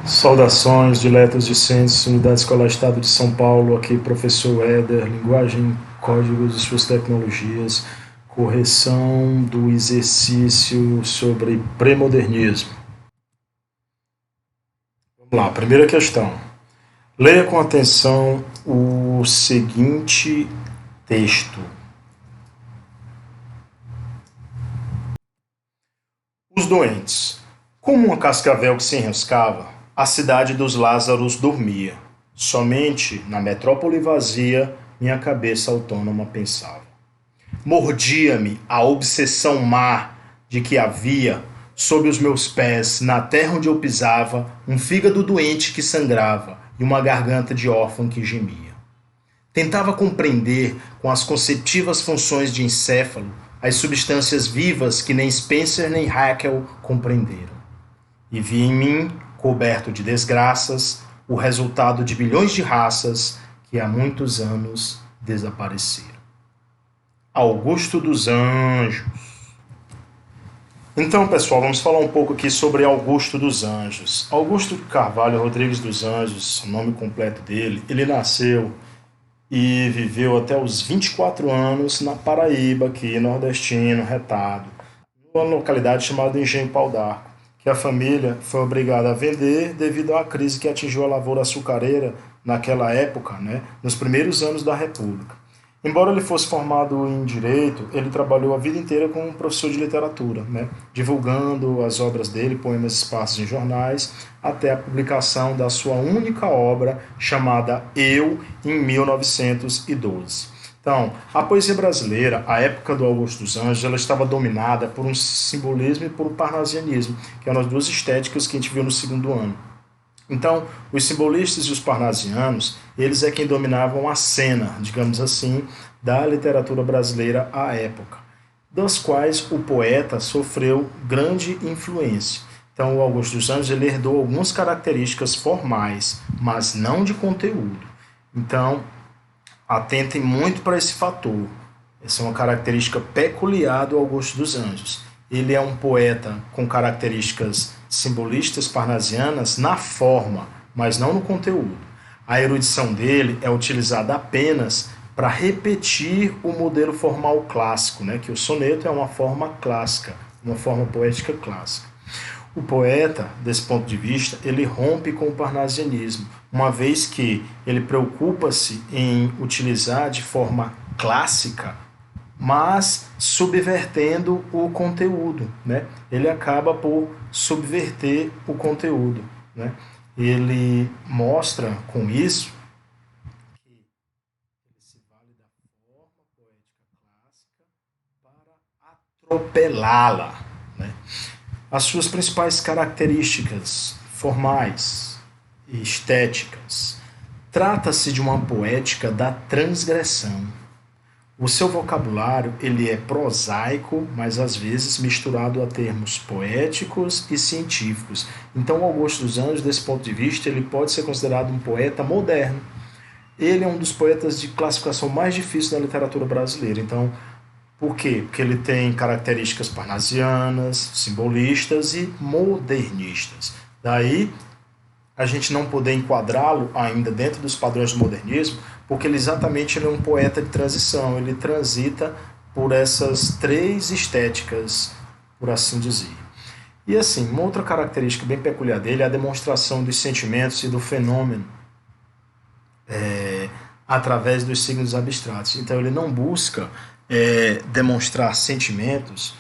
Saudações, diletos discentes, Unidade Escolar Estado de São Paulo, aqui professor Éder, linguagem, códigos e suas tecnologias, correção do exercício sobre premodernismo. Vamos lá, primeira questão. Leia com atenção o seguinte texto. Os doentes. Como uma cascavel que se enroscava, a cidade dos Lázaros dormia. Somente na metrópole vazia minha cabeça autônoma pensava. Mordia-me a obsessão má de que havia, sob os meus pés, na terra onde eu pisava, um fígado doente que sangrava e uma garganta de órfão que gemia. Tentava compreender, com as conceptivas funções de encéfalo, as substâncias vivas que nem Spencer nem Haeckel compreenderam. E vi em mim, coberto de desgraças, o resultado de bilhões de raças que há muitos anos desapareceram. Augusto dos Anjos. Então, pessoal, vamos falar um pouco aqui sobre Augusto dos Anjos. Augusto Carvalho Rodrigues dos Anjos, o nome completo dele, ele nasceu e viveu até os 24 anos na Paraíba, aqui, nordestino, retado, numa localidade chamada Engenho Pau d'Arco, que a família foi obrigada a vender devido à crise que atingiu a lavoura açucareira naquela época, né, nos primeiros anos da República. Embora ele fosse formado em Direito, ele trabalhou a vida inteira como professor de literatura, né, divulgando as obras dele, poemas esparsos em jornais, até a publicação da sua única obra, chamada Eu, em 1912. Então, a poesia brasileira, a época do Augusto dos Anjos, ela estava dominada por um simbolismo e por um parnasianismo, que eram as duas estéticas que a gente viu no segundo ano. Então, os simbolistas e os parnasianos, eles é quem dominavam a cena, digamos assim, da literatura brasileira à época, das quais o poeta sofreu grande influência. Então, o Augusto dos Anjos ele herdou algumas características formais, mas não de conteúdo. Então, atentem muito para esse fator. Essa é uma característica peculiar do Augusto dos Anjos. Ele é um poeta com características simbolistas parnasianas na forma, mas não no conteúdo. A erudição dele é utilizada apenas para repetir o modelo formal clássico, né? Que o soneto é uma forma clássica, uma forma poética clássica. O poeta, desse ponto de vista, ele rompe com o parnasianismo, uma vez que ele preocupa-se em utilizar de forma clássica, mas subvertendo o conteúdo, né? Ele acaba por subverter o conteúdo, né? Ele mostra com isso que ele se vale da forma poética clássica para atropelá-la, né? As suas principais características formais e estéticas. Trata-se de uma poética da transgressão. O seu vocabulário ele é prosaico, mas às vezes misturado a termos poéticos e científicos. Então, Augusto dos Anjos, desse ponto de vista, ele pode ser considerado um poeta moderno. Ele é um dos poetas de classificação mais difícil da literatura brasileira. Então, por quê? Porque ele tem características parnasianas, simbolistas e modernistas. Daí, a gente não poder enquadrá-lo ainda dentro dos padrões do modernismo, porque ele exatamente ele é um poeta de transição, ele transita por essas três estéticas, por assim dizer. E assim, uma outra característica bem peculiar dele é a demonstração dos sentimentos e do fenômeno através dos signos abstratos. Então ele não busca demonstrar sentimentos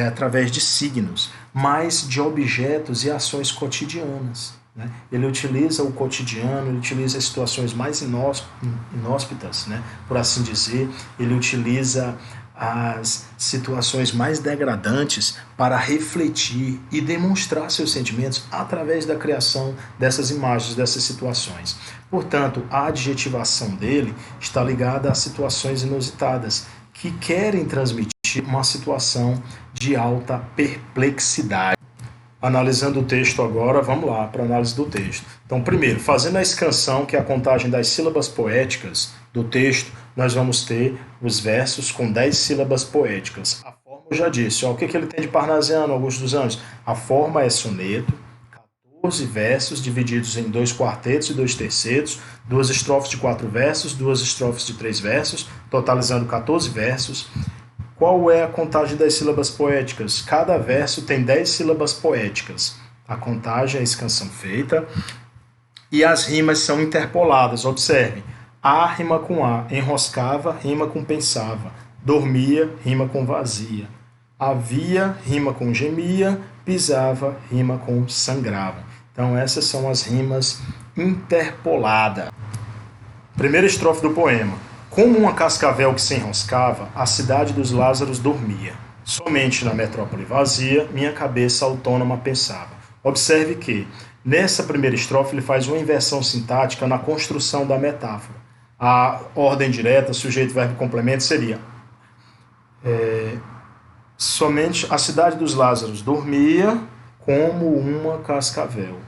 através de signos, mas de objetos e ações cotidianas. Né? Ele utiliza o cotidiano, ele utiliza as situações mais inóspitas, né? Por assim dizer, ele utiliza as situações mais degradantes para refletir e demonstrar seus sentimentos através da criação dessas imagens, dessas situações. Portanto, a adjetivação dele está ligada a situações inusitadas que querem transmitir uma situação de alta perplexidade. Analisando o texto agora, vamos lá para a análise do texto. Então, primeiro, fazendo a escansão, que é a contagem das sílabas poéticas do texto, nós vamos ter os versos com 10 sílabas poéticas. A forma eu já disse, o que ele tem de parnasiano, Augusto dos Anjos? A forma é soneto, 14 versos divididos em 2 quartetos e 2 tercetos, 2 estrofes de 4 versos, 2 estrofes de 3 versos, totalizando 14 versos. Qual é a contagem das sílabas poéticas? Cada verso tem 10 sílabas poéticas. A contagem é a escansão feita e as rimas são interpoladas. Observe, A rima com A, enroscava, rima com pensava, dormia, rima com vazia, havia, rima com gemia, pisava, rima com sangrava. Então essas são as rimas interpoladas. Primeira estrofe do poema. Como uma cascavel que se enroscava, a cidade dos Lázaros dormia. Somente na metrópole vazia, minha cabeça autônoma pensava. Observe que, nessa primeira estrofe, ele faz uma inversão sintática na construção da metáfora. A ordem direta, sujeito, verbo e complemento seria somente a cidade dos Lázaros dormia como uma cascavel.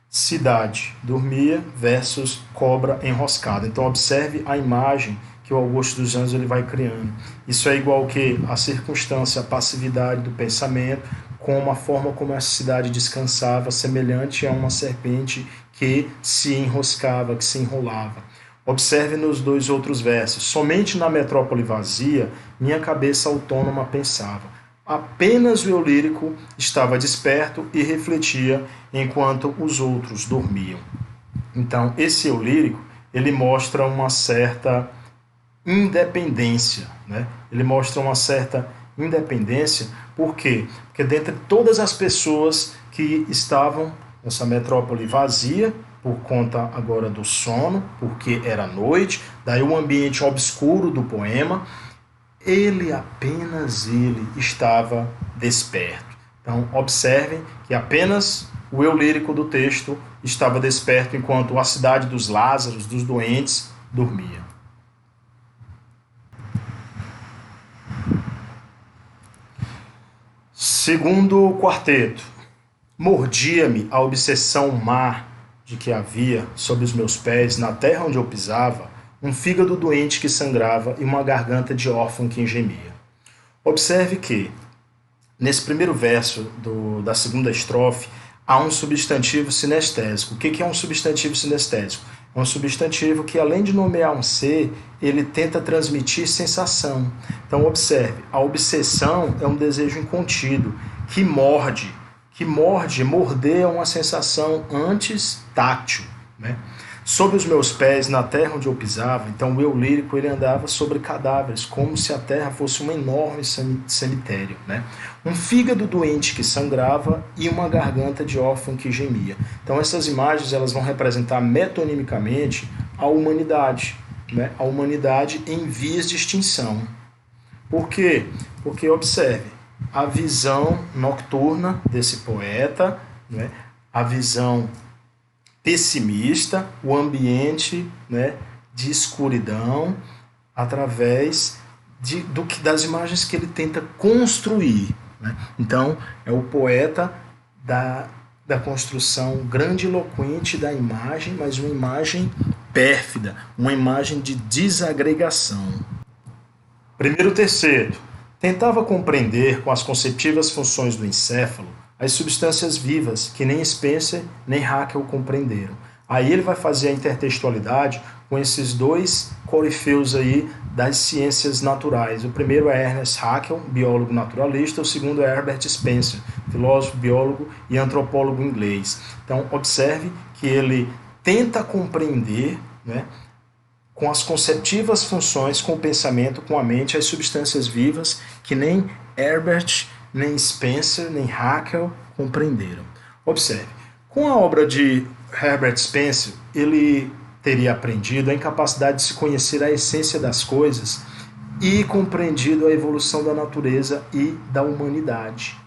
Cidade dormia versus cobra enroscada. Então observe a imagem que o Augusto dos Anjos ele vai criando. Isso é igual que a circunstância, a passividade do pensamento, com a forma como essa cidade descansava, semelhante a uma serpente que se enroscava, que se enrolava. Observe nos 2 outros versos. Somente na metrópole vazia, minha cabeça autônoma pensava. Apenas o eu lírico estava desperto e refletia, enquanto os outros dormiam. Então, esse eu lírico, ele mostra uma certa independência, né? Ele mostra uma certa independência, por quê? Porque dentre todas as pessoas que estavam nessa metrópole vazia, por conta agora do sono, porque era noite, daí o ambiente obscuro do poema, apenas ele estava desperto. Então, observem que apenas o eu lírico do texto estava desperto, enquanto a cidade dos Lázaros, dos doentes, dormia. Segundo quarteto. Mordia-me a obsessão má de que havia, sob os meus pés, na terra onde eu pisava, um fígado doente que sangrava e uma garganta de órfão que gemia. Observe que, nesse primeiro verso da segunda estrofe, há um substantivo sinestésico. O que é um substantivo sinestésico? É um substantivo que, além de nomear um ser, ele tenta transmitir sensação. Então, observe, a obsessão é um desejo incontido, que morde. Morder é uma sensação antes tátil, né? Sob os meus pés, na terra onde eu pisava, então o eu lírico ele andava sobre cadáveres, como se a terra fosse um enorme cemitério, né? Um fígado doente que sangrava e uma garganta de órfão que gemia. Então essas imagens elas vão representar metonimicamente a humanidade, né? A humanidade em vias de extinção. Por quê? Porque, observe, a visão nocturna desse poeta, né? A visão pessimista, o ambiente, né, de escuridão, através das imagens que ele tenta construir, né? Então, é o poeta da construção grandiloquente da imagem, mas uma imagem pérfida, uma imagem de desagregação. Primeiro terceiro, tentava compreender com as conceptivas funções do encéfalo as substâncias vivas que nem Spencer nem Haeckel compreenderam. Aí ele vai fazer a intertextualidade com esses 2 corifeus aí das ciências naturais. O primeiro é Ernest Haeckel, biólogo naturalista, o segundo é Herbert Spencer, filósofo, biólogo e antropólogo inglês. Então, observe que ele tenta compreender, né, com as conceptivas funções, com o pensamento, com a mente, as substâncias vivas que nem Herbert, nem Spencer, nem Haeckel compreenderam. Observe, com a obra de Herbert Spencer, ele teria aprendido a incapacidade de se conhecer a essência das coisas e compreendido a evolução da natureza e da humanidade.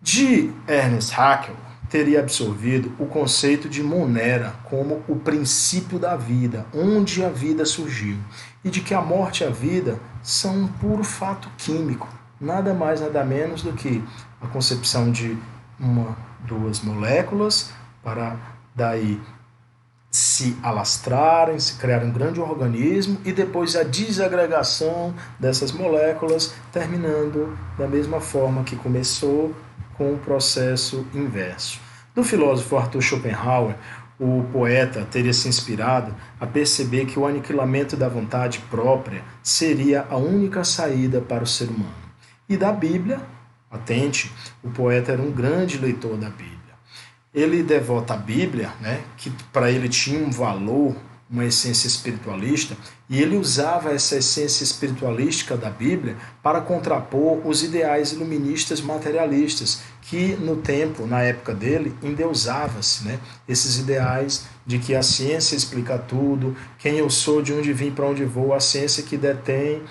De Ernest Haeckel, teria absorvido o conceito de monera como o princípio da vida, onde a vida surgiu, e de que a morte e a vida são um puro fato químico, nada mais, nada menos do que a concepção de duas moléculas para daí se alastrarem, se criar um grande organismo e depois a desagregação dessas moléculas, terminando da mesma forma que começou, com o processo inverso. Do filósofo Arthur Schopenhauer, o poeta teria se inspirado a perceber que o aniquilamento da vontade própria seria a única saída para o ser humano. E da Bíblia, atente, o poeta era um grande leitor da Bíblia. Ele devota a Bíblia, né, que para ele tinha um valor, uma essência espiritualista, e ele usava essa essência espiritualística da Bíblia para contrapor os ideais iluministas materialistas, que no tempo, na época dele, endeusava-se, né, esses ideais de que a ciência explica tudo, quem eu sou, de onde vim, para onde vou, a ciência que detém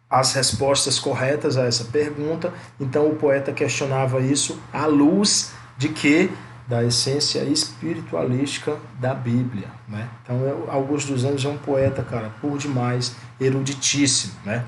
as respostas corretas a essa pergunta. Então o poeta questionava isso à luz de quê? Da essência espiritualística da Bíblia, né? Então Augusto dos Anjos é um poeta, cara, por demais, eruditíssimo, né?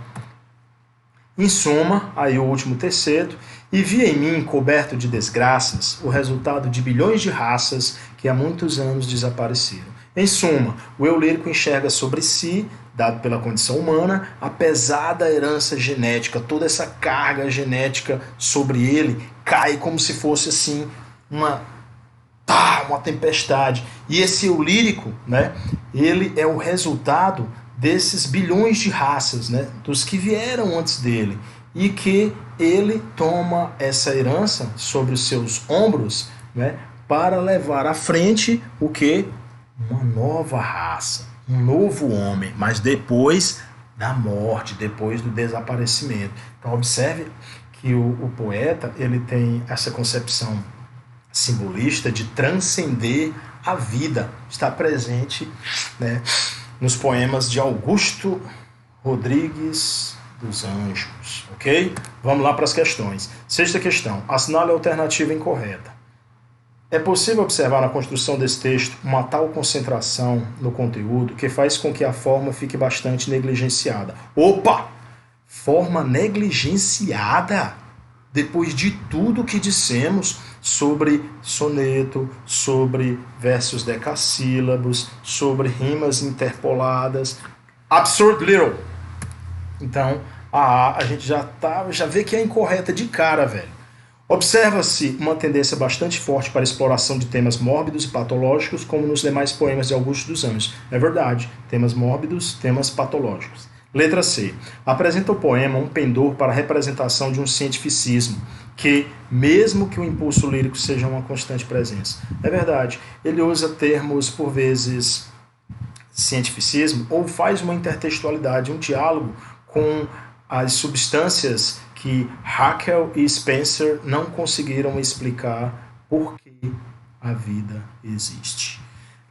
Em suma, aí o último terceiro, e vi em mim, coberto de desgraças, o resultado de bilhões de raças que há muitos anos desapareceram. Em suma, o eu lírico enxerga sobre si, dado pela condição humana, a pesada herança genética, toda essa carga genética sobre ele cai como se fosse assim uma tempestade. E esse eu lírico, né, ele é o resultado desses bilhões de raças, né, dos que vieram antes dele, e que ele toma essa herança sobre os seus ombros, né, para levar à frente o que? Uma nova raça, um novo homem, mas depois da morte, depois do desaparecimento. Então observe que o poeta ele tem essa concepção simbolista de transcender a vida. Está presente, né, nos poemas de Augusto Rodrigues dos Anjos, ok? Vamos lá para as questões. Sexta questão. Assinale a alternativa incorreta. É possível observar na construção desse texto uma tal concentração no conteúdo que faz com que a forma fique bastante negligenciada. Opa! Forma negligenciada? Depois de tudo que dissemos sobre soneto, sobre versos decassílabos, sobre rimas interpoladas. Absurd little! Então, a gente já vê que é incorreta de cara, velho. Observa-se uma tendência bastante forte para a exploração de temas mórbidos e patológicos, como nos demais poemas de Augusto dos Anjos. É verdade, temas mórbidos, temas patológicos. Letra C. Apresenta o poema um pendor para a representação de um cientificismo, que, mesmo que o impulso lírico seja uma constante presença. É verdade, ele usa termos, por vezes, cientificismo, ou faz uma intertextualidade, um diálogo com as substâncias que Haeckel e Spencer não conseguiram explicar por que a vida existe.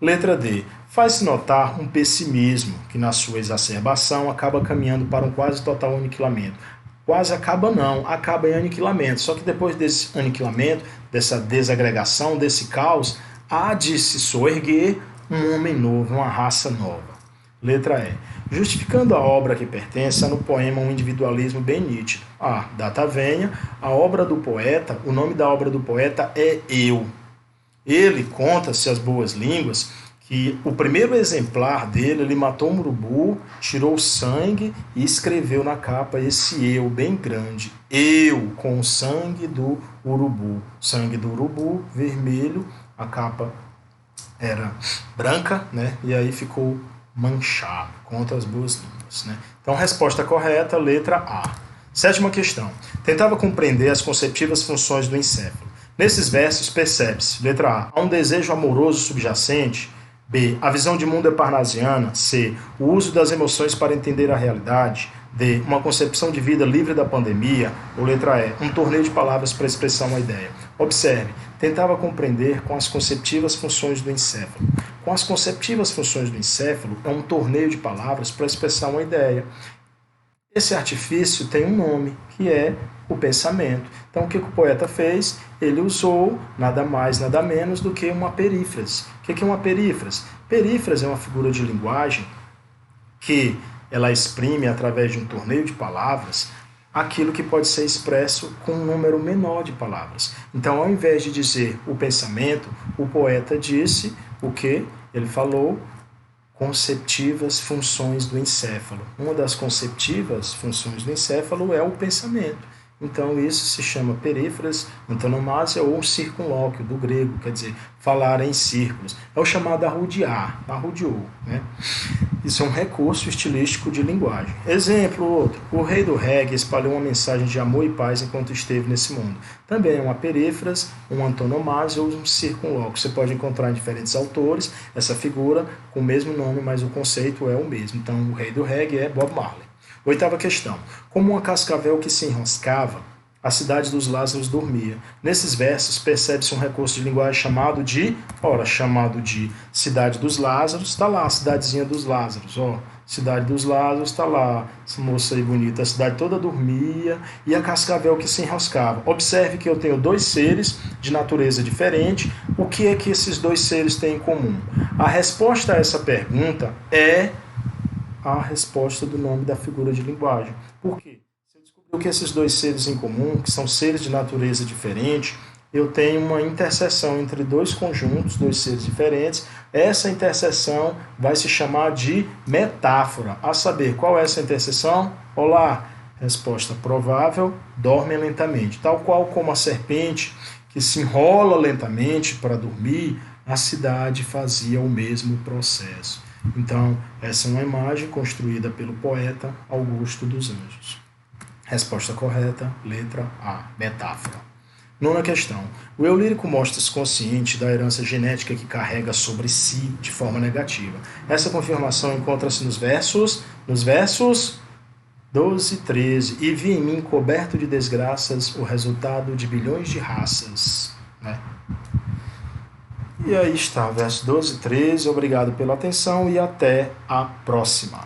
Letra D. Faz-se notar um pessimismo que, na sua exacerbação, acaba caminhando para um quase total aniquilamento. Quase acaba não, acaba em aniquilamento. Só que depois desse aniquilamento, dessa desagregação, desse caos, há de se soerguer um homem novo, uma raça nova. Letra E. Justificando a obra que pertence, há no poema um individualismo bem nítido. Data venha, a obra do poeta, o nome da obra do poeta é Eu. Ele conta-se as boas línguas que o primeiro exemplar dele, ele matou um urubu, tirou o sangue e escreveu na capa esse eu bem grande. Eu, com o sangue do urubu. Sangue do urubu, vermelho, a capa era branca, né? E aí ficou manchado, contra as boas línguas, né? Então, resposta correta, letra A. Sétima questão. Tentava compreender as conceptivas funções do encéfalo. Nesses versos, percebe-se, letra A, há um desejo amoroso subjacente. B, a visão de mundo é parnasiana. C, o uso das emoções para entender a realidade. D, uma concepção de vida livre da pandemia. Ou letra E, um torneio de palavras para expressar uma ideia. Observe, tentava compreender com as conceptivas funções do encéfalo. Com as conceptivas funções do encéfalo, é um torneio de palavras para expressar uma ideia. Esse artifício tem um nome, que é o pensamento. Então, o que o poeta fez? Ele usou nada mais, nada menos do que uma perífrase. O que é uma perífrase? Perífrase é uma figura de linguagem que ela exprime, através de um torneio de palavras, aquilo que pode ser expresso com um número menor de palavras. Então, ao invés de dizer o pensamento, o poeta disse o que? Ele falou conceptivas funções do encéfalo. Uma das conceptivas funções do encéfalo é o pensamento. Então isso se chama perífrase, antonomásia ou circunlóquio, do grego, quer dizer, falar em círculos. É o chamado arrudear, arrudeou, né? Isso é um recurso estilístico de linguagem. Exemplo outro, o rei do reggae espalhou uma mensagem de amor e paz enquanto esteve nesse mundo. Também é uma perífrase, uma antonomásia ou um circunlóquio. Você pode encontrar em diferentes autores essa figura com o mesmo nome, mas o conceito é o mesmo. Então o rei do reggae é Bob Marley. Oitava questão. Como uma cascavel que se enroscava, a cidade dos Lázaros dormia. Nesses versos percebe-se um recurso de linguagem chamado de Cidade dos Lázaros, está lá a cidadezinha dos Lázaros, ó. Cidade dos Lázaros, está lá, essa moça aí bonita, a cidade toda dormia e a cascavel que se enroscava. Observe que eu tenho dois seres de natureza diferente. O que é que esses dois seres têm em comum? A resposta a essa pergunta é a resposta do nome da figura de linguagem. Por quê? Se eu descobrir que esses dois seres em comum, que são seres de natureza diferente, eu tenho uma interseção entre dois conjuntos, dois seres diferentes. Essa interseção vai se chamar de metáfora. A saber, qual é essa interseção? Olá, resposta provável, dormem lentamente. Tal qual como a serpente que se enrola lentamente para dormir, a cidade fazia o mesmo processo. Então, essa é uma imagem construída pelo poeta Augusto dos Anjos. Resposta correta, letra A, metáfora. Nona questão. O eu lírico mostra-se consciente da herança genética que carrega sobre si de forma negativa. Essa confirmação encontra-se nos versos 12 e 13. E vi em mim, coberto de desgraças, o resultado de bilhões de raças. Né? E aí está, versos 12 e 13. Obrigado pela atenção e até a próxima.